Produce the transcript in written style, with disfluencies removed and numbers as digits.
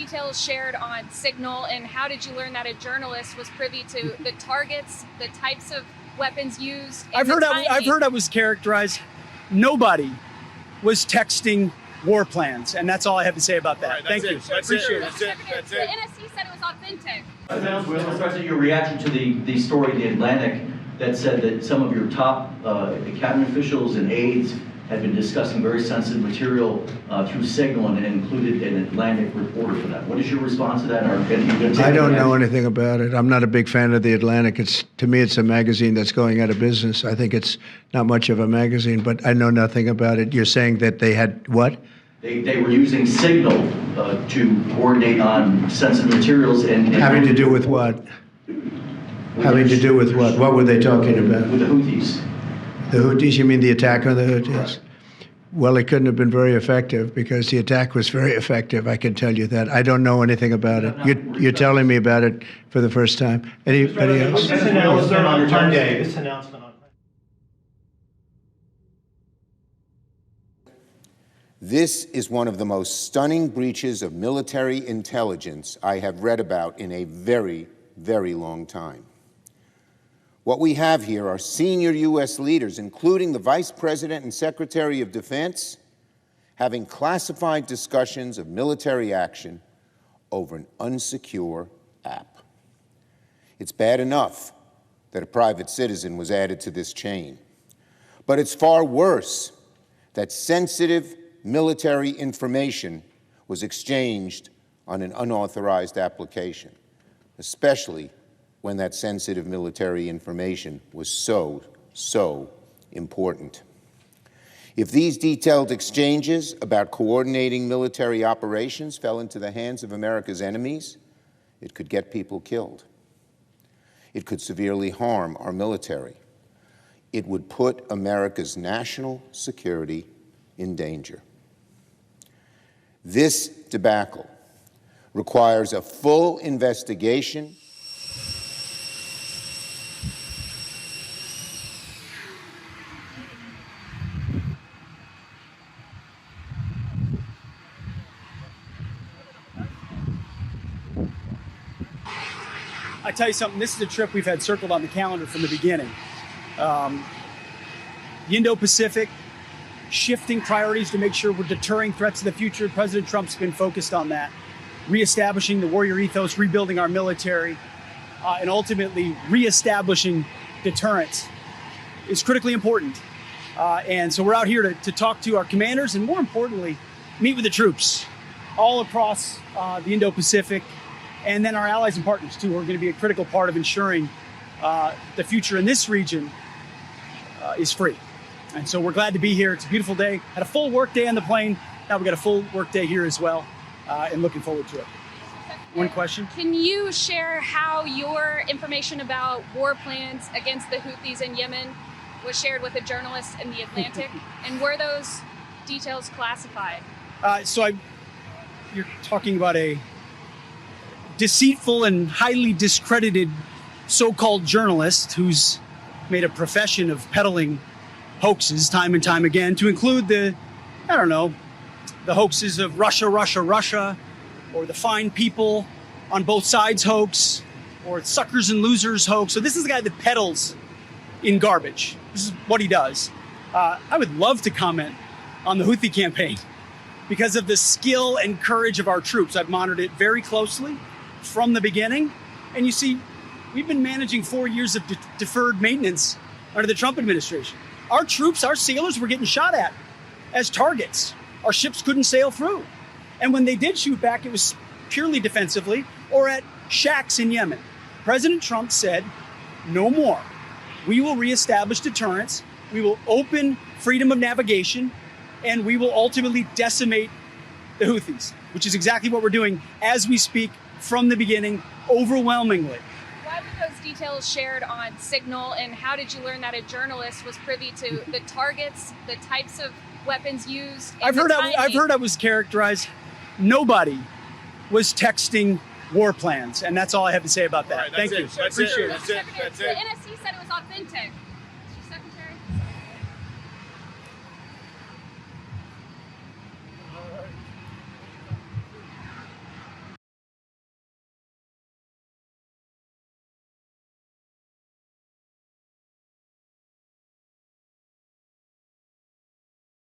details shared on Signal, and how did you learn that a journalist was privy to the targets, the types of weapons used? I've heard I was characterized. Nobody was texting war plans, and that's all I have to say about that. Right, Thank you. Appreciate it. The NSC said it was authentic. Mr. President, your reaction to the story in The Atlantic that said that some of your top cabinet officials and aides had been discussing very sensitive material through Signal and included an Atlantic reporter for that. What is your response to that? I don't know anything about it. I'm not a big fan of The Atlantic. To me, it's a magazine that's going out of business. I think it's not much of a magazine, but I know nothing about it. You're saying that they had what? They were using Signal to coordinate on sensitive materials and having to do with what? Having to do with what? What were they talking about? With the Houthis. The Houthis? You mean the attack on the Houthis? Right. Well, it couldn't have been very effective because the attack was very effective. I can tell you that. I don't know anything about it. You're telling me about it for the first time. Anybody else? This announcement on Monday. This announcement on This is one of the most stunning breaches of military intelligence I have read about in a very, very long time. What we have here are senior U.S. leaders, including the Vice President and Secretary of Defense, having classified discussions of military action over an unsecure app. It's bad enough that a private citizen was added to this chain, but it's far worse that sensitive military information was exchanged on an unauthorized application, especially when that sensitive military information was so important. If these detailed exchanges about coordinating military operations fell into the hands of America's enemies, it could get people killed. It could severely harm our military. It would put America's national security in danger. This debacle requires a full investigation. I tell you something, this is a trip we've had circled on the calendar from the beginning. The Indo-Pacific, shifting priorities to make sure we're deterring threats to the future. President Trump's been focused on that. Reestablishing the warrior ethos, rebuilding our military, and ultimately reestablishing deterrence is critically important. And so we're out here to talk to our commanders and, more importantly, meet with the troops all across the Indo-Pacific, and then our allies and partners, too, who are going to be a critical part of ensuring the future in this region is free. And so we're glad to be here. It's a beautiful day. Had a full work day on the plane. Now we've got a full work day here as well, and looking forward to it. One question. Can you share how your information about war plans against the Houthis in Yemen was shared with a journalist in The Atlantic? And were those details classified? You're talking about a deceitful and highly discredited so-called journalist who's made a profession of peddling hoaxes time and time again, to include the hoaxes of Russia, or the fine people on both sides hoax, or suckers and losers hoax. So this is the guy that peddles in garbage. This is what he does. I would love to comment on the Houthi campaign because of the skill and courage of our troops. I've monitored it very closely from the beginning. And you see, we've been managing 4 years of deferred maintenance under the Trump administration. Our troops, our sailors were getting shot at as targets. Our ships couldn't sail through. And when they did shoot back, it was purely defensively or at shacks in Yemen. President Trump said, no more. We will reestablish deterrence. We will open freedom of navigation, and we will ultimately decimate the Houthis, which is exactly what we're doing as we speak from the beginning, overwhelmingly. Why were those details shared on Signal, and how did you learn that a journalist was privy to the targets, the types of weapons used? I've heard I was characterized. Nobody was texting war plans, and that's all I have to say about that. Right, Thank you. That's Appreciate it. it. The NSC said it was authentic.